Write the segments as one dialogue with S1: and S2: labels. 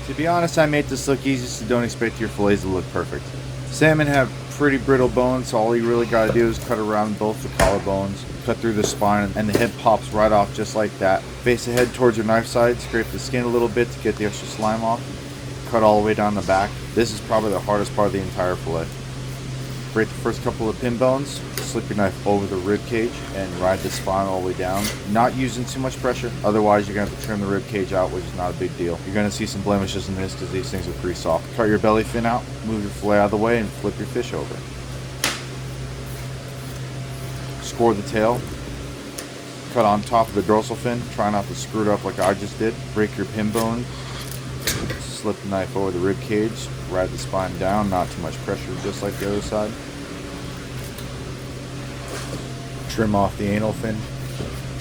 S1: To be honest, I made this look easy, so don't expect your fillets to look perfect. Salmon have pretty brittle bones, so all you really gotta do is cut around both the collarbones, cut through the spine, and the head pops right off just like that. Face the head towards your knife side, scrape the skin a little bit to get the extra slime off, cut all the way down the back. This is probably the hardest part of the entire fillet. Break the first couple of pin bones, slip your knife over the rib cage, and ride the spine all the way down. Not using too much pressure, otherwise you're going to have to trim the rib cage out, which is not a big deal. You're going to see some blemishes in this because these things are pretty soft. Cut your belly fin out, move your fillet out of the way, and flip your fish over. Score the tail. Cut on top of the dorsal fin. Try not to screw it up like I just did. Break your pin bone. Slip the knife over the rib cage. Ride the spine down. Not too much pressure, just like the other side. Trim off the anal fin.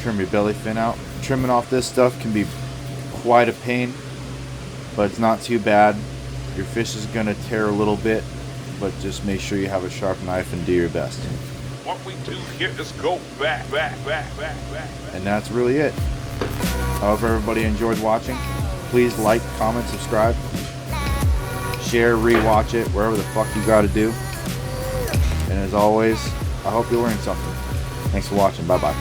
S1: Trim your belly fin out. Trimming off this stuff can be quite a pain, but it's not too bad. Your fish is going to tear a little bit, but just make sure you have a sharp knife and do your best.
S2: What we do here is go back.
S1: And that's really it. I hope everybody enjoyed watching. Please like, comment, subscribe, share, rewatch it, wherever the fuck you gotta do. And as always, I hope you learned something. Thanks for watching. Bye-bye.